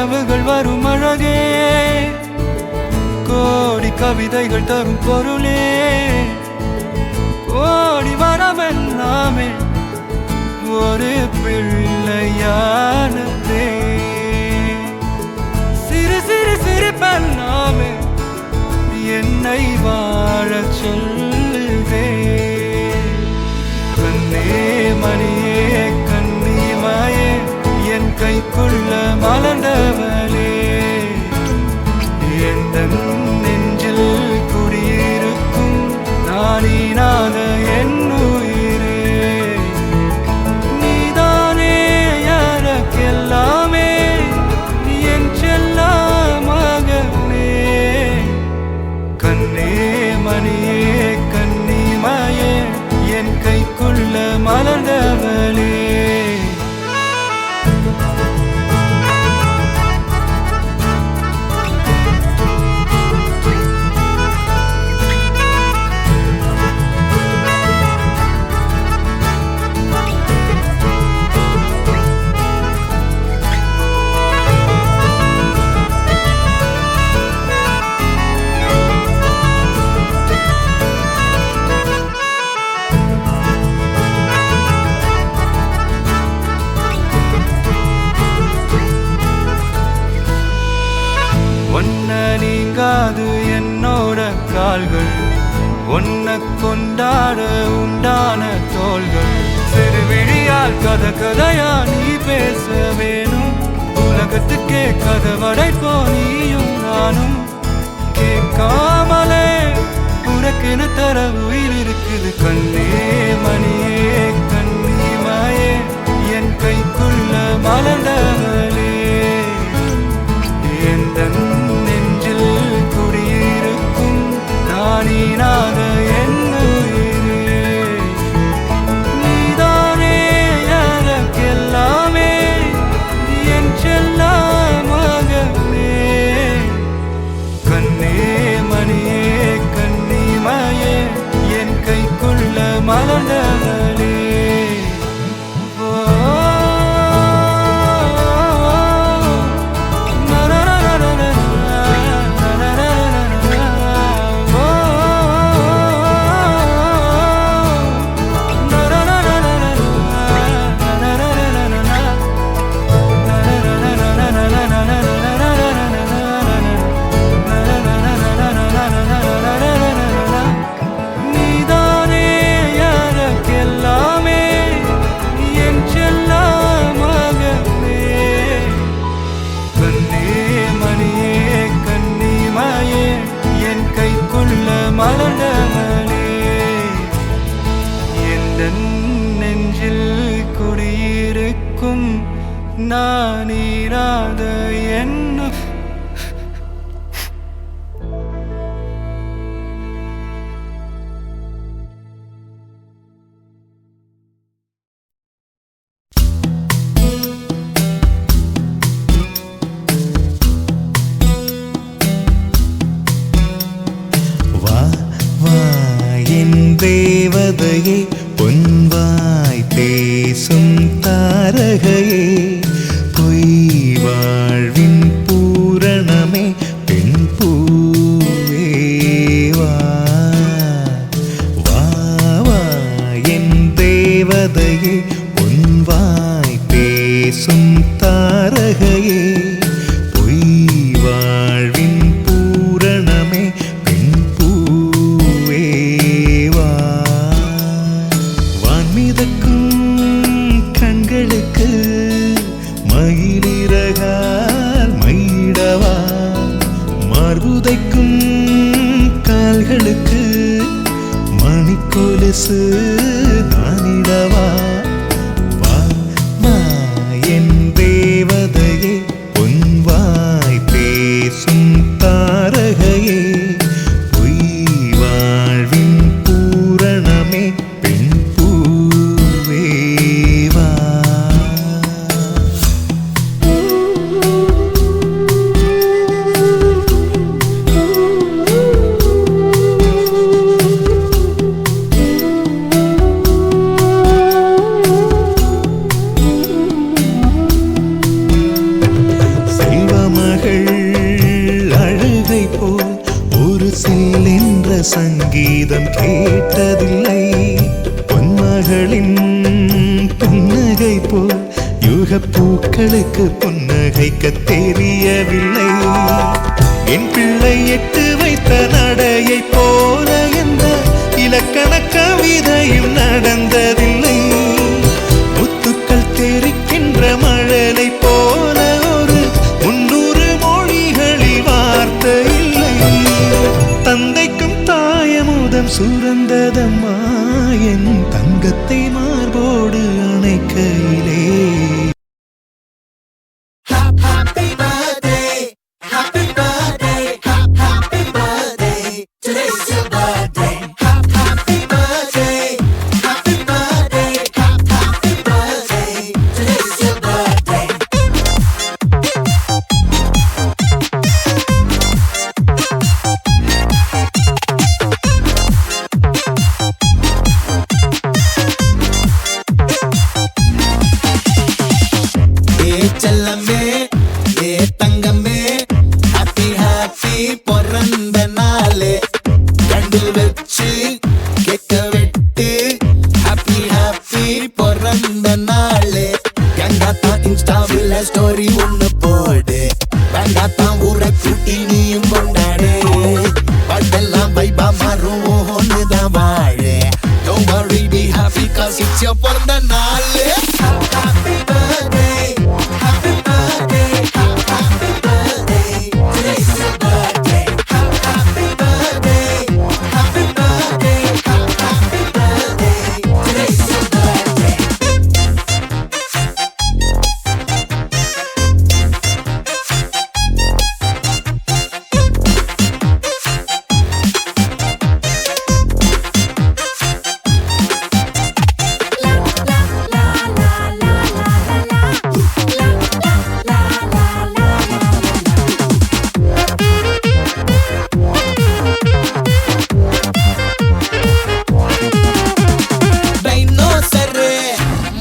கனவுகள் வரும் அழகே, கோடி கவிதைகள் தரும் பொருளே, கோடி வரமெல்லாமே ஒரு பிள்ளையானதே. சிறு சிறு சிரிப்பெல்லாமே என்னை வாழச் சொல்லுதே. கண்ணே மணியே கண்ணிமாயே என் கைக்குள்ள மலர்ந்தவளே, எந்த நெஞ்சில் குடியிருக்கும் நானீனாக என் உயிரே. நீதானே எனக்கெல்லாமே, என் செல்ல மகனே. கண்ணே மணியே கண்ணிமாயே என் கைக்குள்ள மலர்ந்தவளே. நீங்காது என்னோட கால்கள், உன்னை கொண்டாட உண்டான தோள்கள். சிறு விழியால் கதை கதையா நீ பேச வேணும், உலகத்துக்கே கதை வடைப்போ நீயும் நானும். கேட்காமலே உனக்குன்னு தர உயிர் இருக்குது. கண்ணே மணியே கண்ணிமாயே என் கைக்குள்ள மலர்ந்தவளே, எந்த நெஞ்சில் குடியிருக்கும் நானீனாக என் உயிரே. நீதானே எனக்கெல்லாமே, என் செல்ல மகனே. கண்ணே மணியே கண்ணிமாயே என் கைக்குள்ள மலர்ந்தவளே. மலர்ந்தவளே, எந்த நெஞ்சில் குடியிருக்கும் நானீராத என்ன. தேவதையே பொன்வாய் பேசும் தாரகையே, பொய் வாழ்வின் பூரணமே பெண் பூவேவா. வா வா என் தேவதையே பொன்வாய் பேசும் தாரகையே, பொய் வாழ்வின் பூரணமே பெண் பூவேவா. கண்களுக்கு மயிலிறகால் மயிடவா, மார்புதைக்கும் கால்களுக்கு மணிக்கொலுசு தானிடவா. வா வா என் தேவதையே பொன்வாய் பேசும் தாரகையே, பொய் வாழ்வின் பூரணமே பெண் பூவேவா. சங்கீதம் கேட்டதில்லை. பொன்மகளின் புன்னகை போல் யுக பூக்களுக்கு புன்னகைக்க தெரியவில்லை. என் பிள்ளை எட்டு வைத்த நடையை போல எந்த இலக்கண கவிதையும் நடந்ததில்லை. முத்துக்கள் தெரிக்கின்ற மழலை போல ஒரு 300 மொழிகளில் வார்த்தை இல்லை. தந்தைக்கும் தாயமுதம் சுரந்ததம்மா என் தங்கத்தை மார்போடு அணைக்கையிலே. ஸ்டோரி ஒண்ணு போடு, வேண்டாத்தான் ஊரை கூட்டி நீயும் கொண்டாடு. பாட்டெல்லாம் வைபா மாறும் ஒண்ணுதான் வாழு. Don't worry, be happy cause it's your பிறந்த நாள். Happy birthday, happy birthday, happy birthday, today's your birthday. Happy birthday, happy birthday, happy birthday, today's your birthday.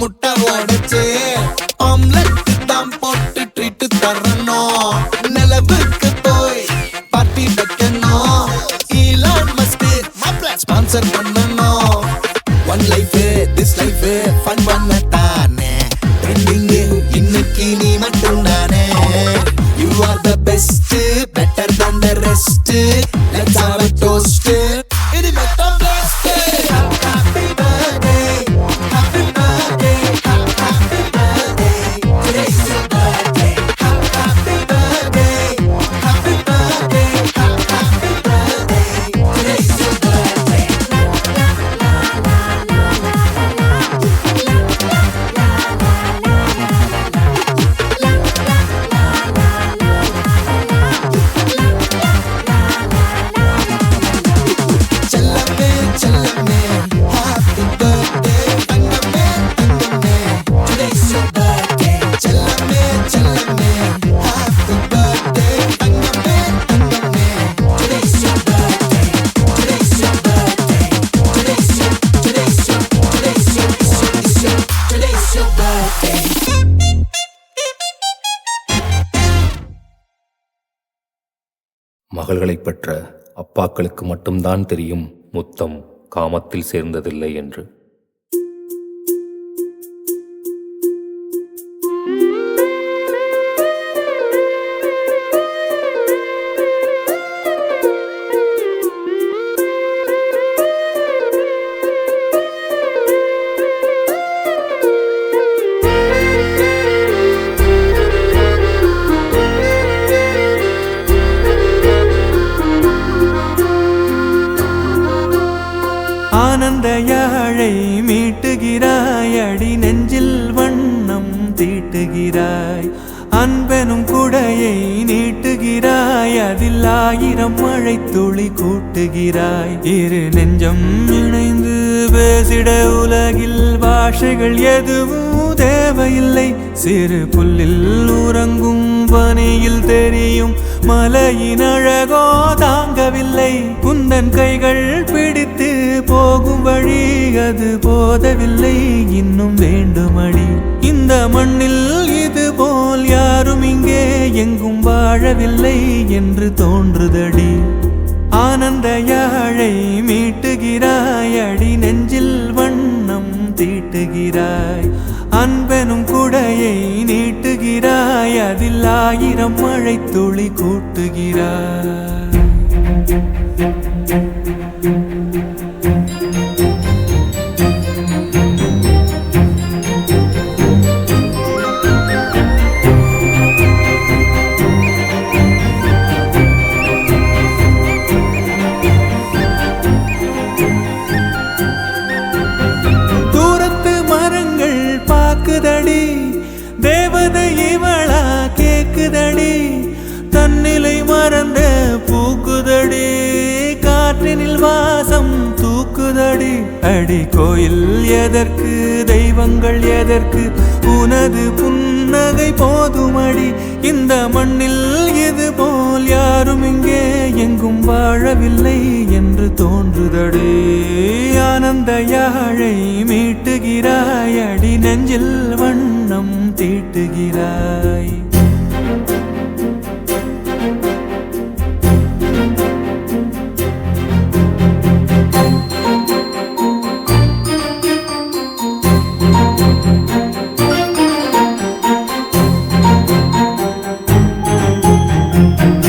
முட்டை உடைச்சு ஆம்லெட் தான் போட்டு ட்ரீட் தரணும். நிலவுக்கு போய் பார்ட்டி வைக்கணும். ஈலான் மஸ்க் மாப்ள ஸ்பான்சர் பண்ணணும். One life this life fun பண்ணத்தானே. ட்ரெண்டிங் இன்னைக்கு நீ மட்டும் தானே. You are the best, better than the rest. Let's have a toast. இது மெத்தா blast. Happy birthday, happy birthday, happy birthday, today's your birthday. Happy birthday, happy birthday, happy birthday, today's your birthday. Chellamae Chellamae happy birthday, தங்கமே தங்கமே, today's your birthday. Chellamae Chellamae happy birthday, தங்கமே தங்கமே, today's your birthday. Today's your birthday. Today's your today's your today's your today's your birthday. மகள்களைப் பெற்ற அப்பாக்களுக்கு மட்டும்தான் தெரியும் முத்தம் காமத்தில் சேர்ந்ததில்லை என்று. ஆனந்த யாழை மீட்டுகிறாய், அடி நெஞ்சில் வண்ணம் தீட்டுகிறாய். அன்பெனும் குடையை நீட்டுகிறாய், அதில் 1000 மழை துளி கூட்டுகிறாய். இரு நெஞ்சம் இணைந்து பேசிட உலகில் பாஷைகள் எதுவும் தேவையில்லை. சிறு புல்லில் உறங்கும் பனியில் தெரியும் மலையின் அழகோ தாங்கவில்லை. குந்தன் கைகள் பிடித்து போகும் வழி அது போதவில்லை, இன்னும் வேண்டுமடி. இந்த மண்ணில் இது போல் யாரும் இங்கே எங்கும் வாழவில்லை என்று தோன்றுதடி. ஆனந்த யாழை மீட்டுகிறாய் அடி நெஞ்சில் வண்ணம் தீட்டுகிறாய் அன்பெனும் குடையை நீட்டுகிறாய் அதில் 1000 மழை துளி கூட்டுகிறாய் கேக்குதடி தேவதை இவளா கேக்குதடி தன்னிலை மறந்த பூக்குதடி காற்றினில் வாசம் தூக்குதடி அடி கோயில் எதற்கு தெய்வங்கள் எதற்கு உனது புன்னகை போதுமடி இந்த மண்ணில் இது போல் யாரும் இங்கே எங்கும் வாழவில்லை என்று தோன்றுதடி ஆனந்த யாழை மீட்டுகிறாய் அடி நெஞ்சில் வண்ணம் தீட்டுகிறாய்